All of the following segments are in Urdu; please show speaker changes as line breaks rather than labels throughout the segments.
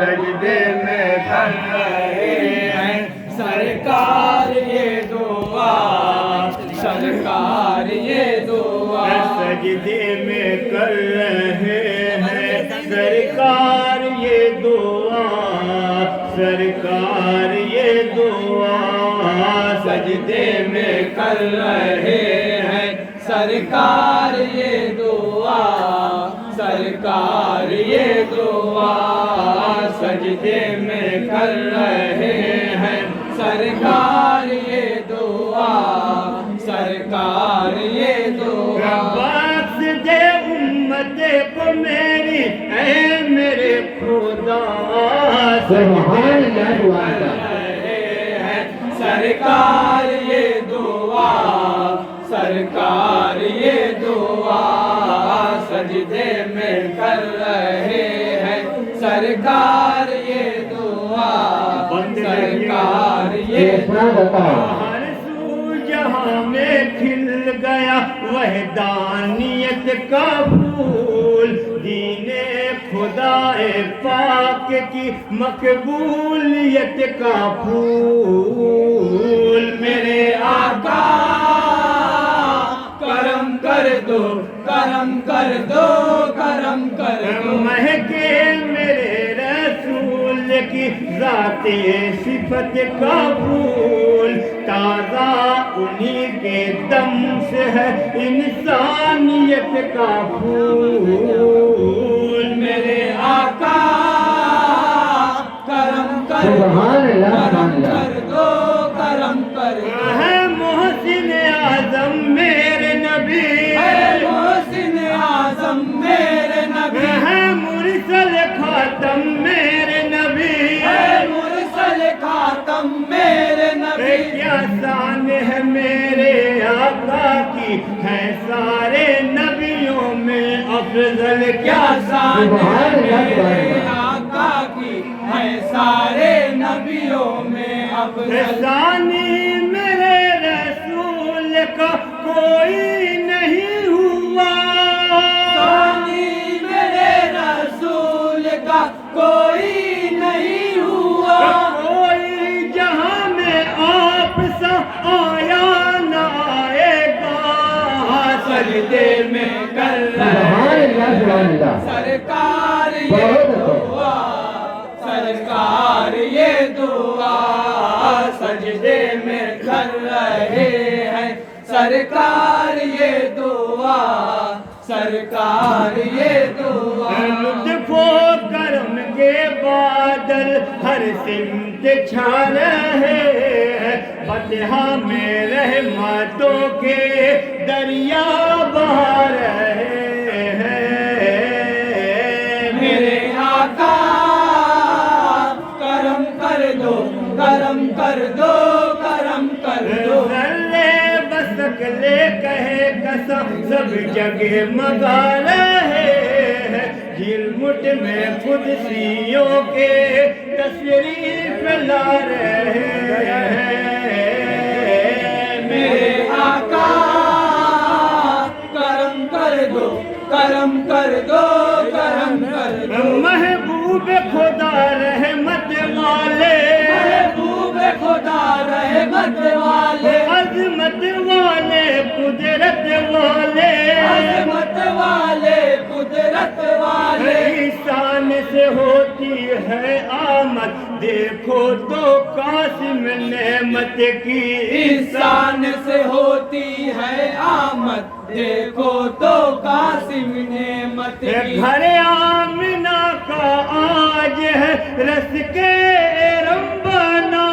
سجدے میں کر رہے ہیں سرکار یہ دعا، سرکار یہ دعا، سجدے میں کر رہے ہیں سرکار یہ دعا، سرکار یہ دعا، سجدے میں کر رہے ہیں سرکار یہ دعا، سرکار یہ دعا، سجدے میں کر رہے ہیں سرکار یہ دعا، سرکار یہ دعا، بخش دے امت کو میری اے میرے خدا، سبحان اللہ، سرکار یہ دعا، سرکار یہ دعا، سجدے میں کر رہے ہیں سرکار یہ دعا، سرکار یہ دعا، ہر سو جہاں میں کھل گیا وحدانیت کا پھول، دین خدا پاک کی مقبولیت کا پھول، میرے آقا کرم کر دو، کرم کر دو، کرم کر دو، مہکے میرے رسول کی ذات صفت کا پھول، تازہ انہی کے دم سے ہے انسانیت کا پھول، میرے آقا کرم کر دو، کرم کر دو، کرم کر دو، ہے محسن اعظم میرے نبی، ہے محسن اعظم میرے نبی، ہے مرسل خاتم میرے نبی، ہے مرسل خاتم میرے نبی، کیا شان ہے میرے آقا کی، ہے سارے نبیوں میں افضل، کیا شان ہے میرے آقا کی، ہے سارے نبیوں میں افضل، ثانی میرے رسول کا کوئی نہیں ہوا، ثانی میرے رسول کا کوئی نہیں ہوا، کوئی جہاں میں آپ سا آیا نہ آئے گا، سجدے میں کر رہے سرکار یہ دعا، سرکار یہ دعا، سجدے میں کر رہے ہیں سرکار یہ دعا، سرکار یہ دعا، لطف و کرم کے بادل ہر سمت چھا رہے ہیں، فتحہ میں رحمتوں کے دریا بہا رہے ہیں، میرے آقا کرم کر دو، کرم کر دو، کرم کر دو، لے کہے قسم سب جگہ مگا رہے ہیں، جھلمٹ میں قدسیوں کے تشریف لا رہے ہیں، میرے آقا کرم کر دو، کرم کر دو، کرم کر دو، محبوب خدا رحمت والے، محبوب خدا رحمت والے، عظمت والے قدرت والے، عظمت والے قدرت والے، احسان سے ہوتی ہے آمد دیکھو تو قاسم نعمت کی، احسان سے ہوتی ہے آمد دیکھو تو قاسم نعمت کی، گھر آمنہ کا آج ہے رس کے رمبنا،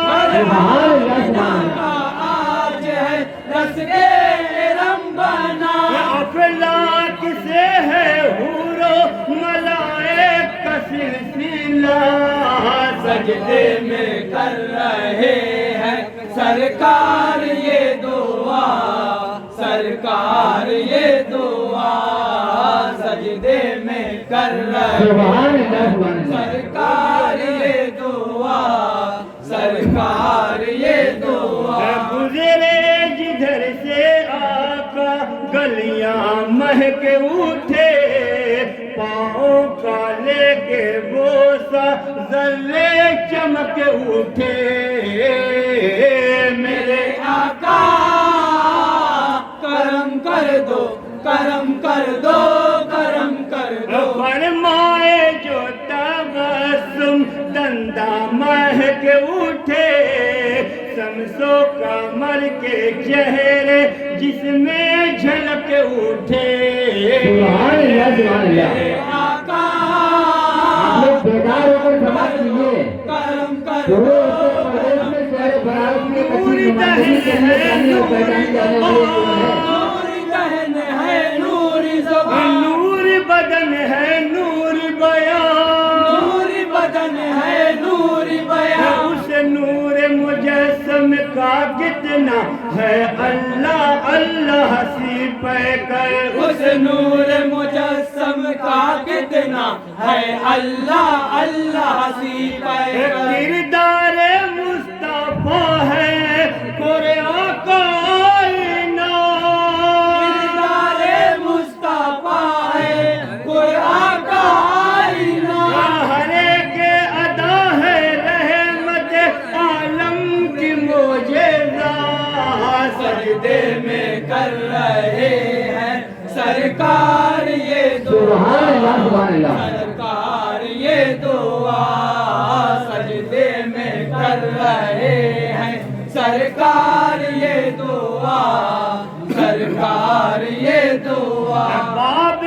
گھر آمنہ کا آج ہے رس کے رمبنا، افلاک سے ہے حور و ملائک کا سلسلہ، سجدے میں کر رہے ہیں سرکار یہ دعا، سرکار یہ دعا، سجدے میں کر رہے ہیں سرکار یہ دعا، سرکار یہ دعا، گزرے جدھر سے آقا گلیاں مہک اٹھے، پاؤں کا لے کے وہ سا ذرے چمک اٹھے میرے
آقا کرم کر دو کرم کر دو کرم کر دو
فرمائے جو تبسم دندہ مہک اٹھے شمس و قمر کے چہرے جس میں جھلک اٹھے
سبحان اللہ سبحان اللہ
میرے آقا
آپ لوگ بیدار ہو کر سماعت کیجیے
کرم کر
جو
دو
اتر پردیش میں شہر بنارس میں
نور
کچھ نمائندگی کرنے جانے اور پہچانے جانے والے لوگ ہیں
نور ذہن ہے نور زبان
نور بدن ہے نور بیان
نور بدن ہے نور بیان
اس نور مجسم کا کتنا ہے اللہ اللہ سی پہ کر
اس نور مجسم کا کتنا ہے اللہ اللہ سی پہ
کردار مصطفیٰ ہے قرآن کائنات
کردار مصطفیٰ ہے قرآن کائنات
ہر ایک ادا ہے رحمت عالم کی معجزہ
سجدے میں کر رہے ہیں سرکار یہ
سبحان اللہ سبحان اللہ
سرکار یہ دعا سجدے میں کر رہے ہیں سرکار یہ دعا سرکار یہ دعا
باب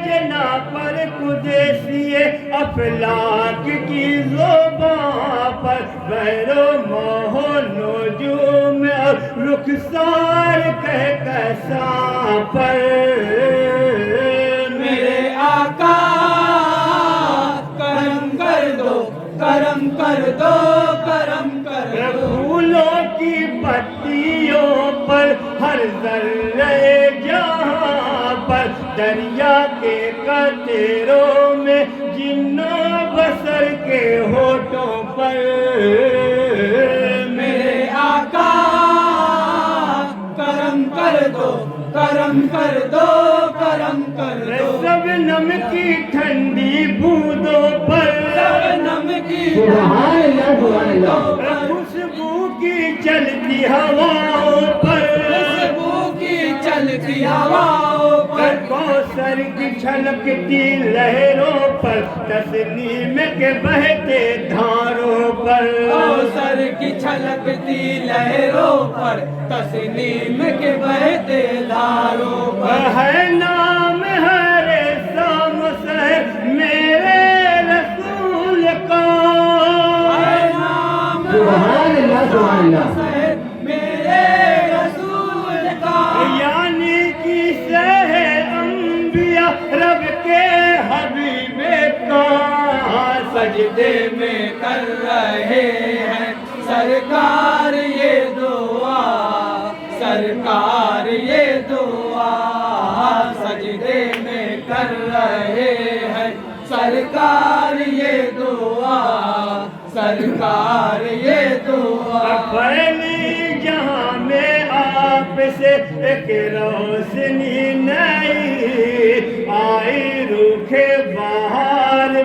جنا پر قدسی افلاک کی زبان پر بہرو موہ نجوم اور رخسار کہکشاں پر
میرے آقا کرم کر دو کرم کر دو کرم کر دو
پھولوں کی پتیوں پر ہر ذرے جہاں پر دریا کے قطروں میں جنوں بسر کے ہونٹوں پر
میرے آقا کرم کر دو کرم کر دو کرم کر دو
شبنم کی ٹھنڈی بوندوں پر
شبنم کی
سبحان اللہ سبحان اللہ
خوشبو کی چلتی ہواؤں پر
خوشبو کی چلتی ہواؤں پر
کوثر کی چھلکتی لہروں پر تسنیم کے بہتے دھاروں پر
کوثر کی چھلکتی لہروں پر تسنیم کے بہتے دھاروں پر
ہے نام ہر سام سے میرے رسول کا
اے نام
سبحان اللہ سبحان اللہ
میرے رسول کا
یعنی کہ سہ انبیاء رب کے حبیب کا
سجدے میں کر رہے ہیں سرکار یہ دعا سرکار یہ دعا سجدے میں کر رہے ہیں سرکار یہ دعا سرکار یہ دعا
پہلی جہاں میں آپ سے ایک روشنی نئی آئی روکھے بہار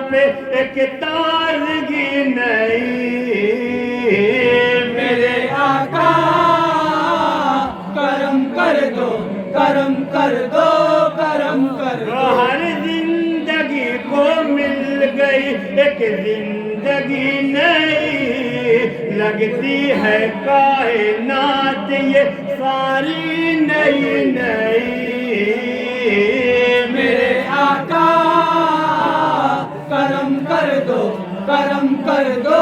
پہ ایک تازگی نئی
میرے آقا کرم کر دو کرم کر دو کرم کر دو
ہر زندگی کو مل گئی ایک زندگی نئی لگتی ہے کائنات یہ ساری نئی نئی
میرے آقا کرم کر دو کرم کر دو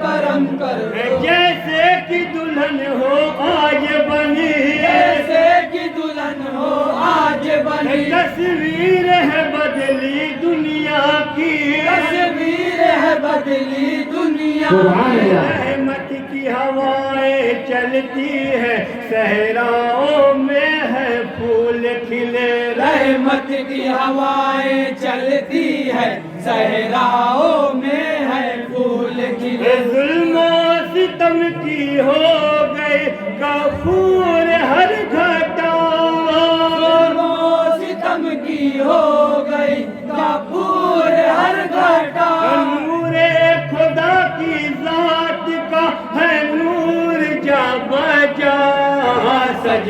کرم کر دو
جیسے کہ دلہن ہو آج بنی
جیسے کہ دلہن ہو آج بنی
تصویر ہے بدلی دنیا کی
تصویر ہے بدلی دنیا
سبحان اللہ
رحمت کی ہوائیں چلتی ہے صحراؤں میں ہے پھول کھلے
رحمت کی ہوائیں چلتی ہے صحراؤں میں ہے پھول کھلے
ظلم و ستم کی ہو گئی کافور ہر گھٹا
ظلم و ستم کی ہو گئی کپور ہر گھٹا
نور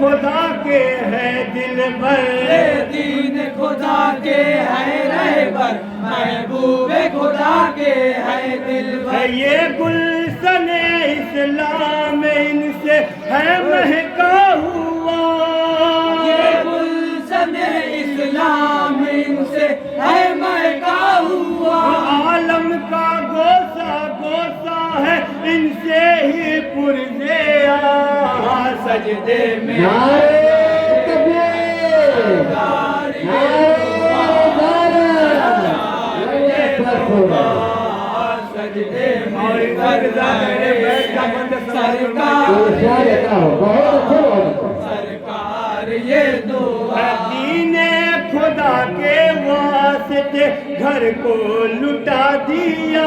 خدا کے ہے دل بھر
دین خدا کے ہے رہبر محبوب خدا کے ہے دل بھر
یہ گلشن اسلام ان سے ہے مہکا ہوا
یہ گلشن اسلام ان سے ہے مہکا ہوا
عالم کا گوشہ گوشہ ہے ان سے ہی پرزے سجدے میں
سرکار یہ دعا
دین خدا کے واسطے گھر کو لٹا دیا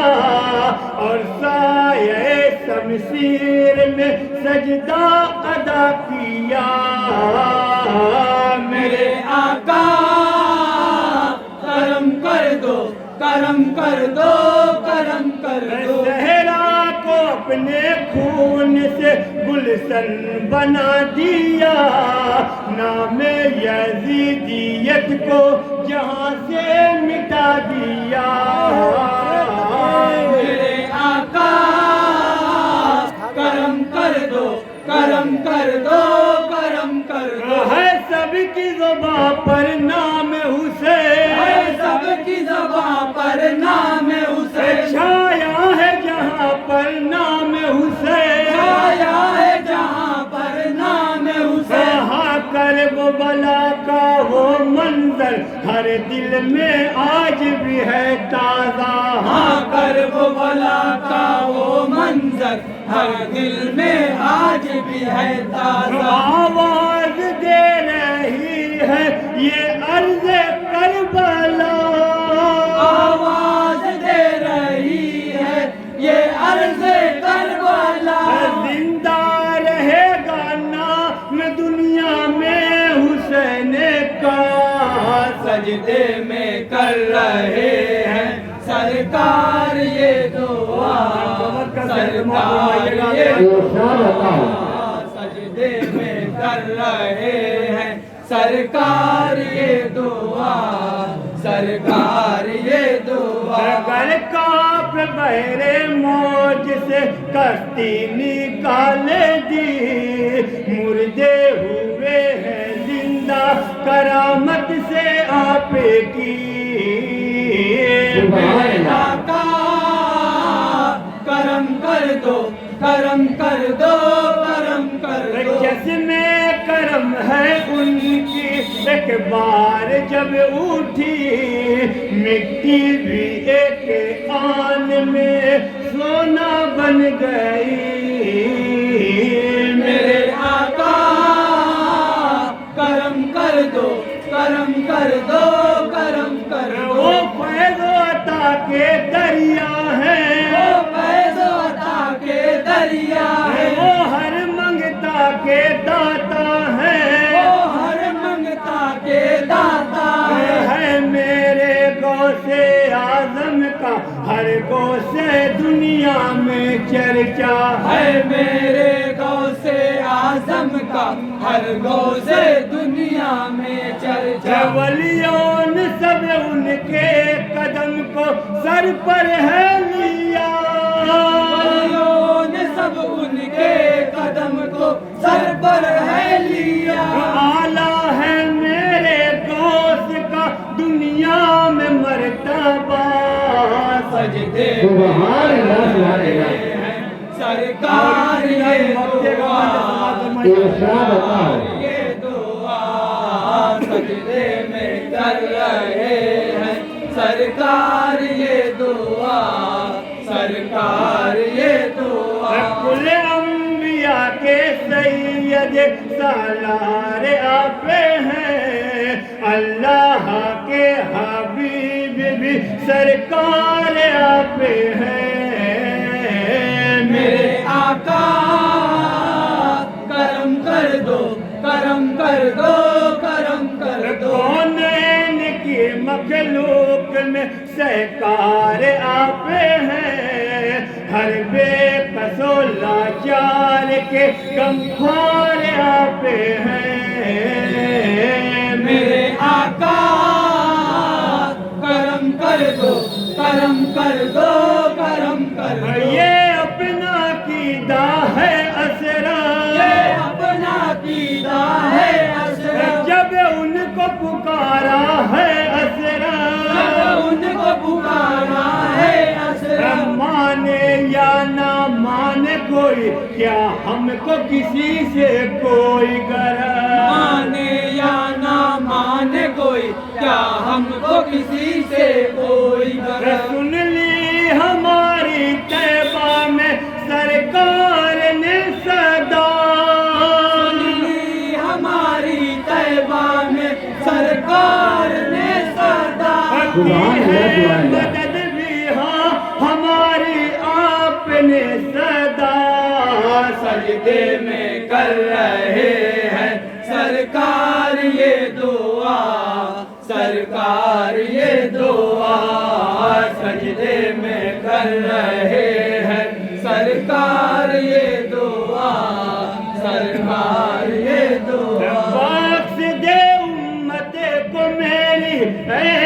اور سایہ شمشیر میں سجدہ ادا کیا
میرے آقا کرم کر دو کرم کر دو کرم کر دو
صحرا کو اپنے خون سے گلشن بنا دیا نام یزیدیت کو جہاں سے مٹا دیا
میرے آقا کرم کر دو کرم کر دو کرم کر دو
ہے سب کی زباں پر نام حسین
ہے سب کی زباں پر نام حسین
چھایا ہے جہاں پر نام حسین
چھایا ہے جہاں پر نام حسین
ہاں کر وہ بلا کا وہ منظر ہر دل میں آج بھی ہے تازہ
ہاں کر وہ بلا کا وہ منظر ہر دل میں آج بھی ہے تازہ
آواز دے رہی ہے یہ عرض کربلا
آواز دے رہی ہے یہ عرض کربلا
زندہ رہے گا نام دنیا میں حسین کا
سجدے میں کر رہے ہیں سرکار یہ دعا سرکار یہ دعا سجدے میں کر رہے ہیں سرکار یہ دعا سرکار یہ دعا
اگر کاپ بحرے موج سے کشتی نکال دی مردے ہوئے ہیں زندہ کرامت سے آپ کی
میرے آقا کرم کر دو کرم کر دو کرم کر دو
جس میں کرم ہے ان کی ایک بار جب اٹھی مٹی بھی ایک آن میں سونا بن گئی
میرے آقا کرم کر دو کرم کر دو کرم کر
وہ
دو
فیض و عطا کے دریا ہیں
وہ فیض و عطا کے دریا ہے
وہ ہر منگتا کے داتا ہیں
وہ ہر منگتا کے داتا
ہے میرے غوث اعظم کا ہر غوث دنیا میں چرچا
ہے میرے غوث اعظم کا ہر غوث دنیا میں چرچا
ولیون سب ان کے قدم کو سر پر ہے لیا
ولیوں نے سب ان کے قدم کو سر پر ہے لیا
اعلیٰ ہے میرے غوث کا دنیا میں مرتبہ
سجدے
سبحان اللہ سبحان اللہ
سرکار یہ دعا
ارشاد اللہ
یہ دعا سجدے میں کر رہے ہیں سرکار یہ دعا سرکار یہ دعا
کل انبیاء کے سید سالار آپ ہیں اللہ کے حبیب بھی سرکار آپ ہیں
میرے آقا کرم کر دو کرم کر دو کرم کر دو
کونین کی مخلوق میں سرکار آپ ہیں ہر بے قصو لاچار کے غمخوار آپ ہیں
کر دو کرم کر دو
یہ اپنا قیدا ہے اسرار
یہ اپنا قیدا ہے اسرار
جب ان کو پکارا ہے اسرار
ان کو پکارا ہے اسرار
مانے یا نہ مانے کوئی کیا ہم کو کسی سے کوئی غرض
مانے یا نہ مانے کوئی کیا ہم کو کسی سے کوئی غرض
سن لی ہماری طیبہ میں سرکار نے صدا
سن لی ہماری طیبہ میں سرکار نے صدا
مدد بھی ہاں ہماری آپ نے صدا
سجدے میں کر رہے ہیں سرکار یہ دعا سرکار یہ دعا سجدے میں کر رہے ہیں سرکار یہ دعا سرکار یہ دعا
بخش دے امت کو میری اے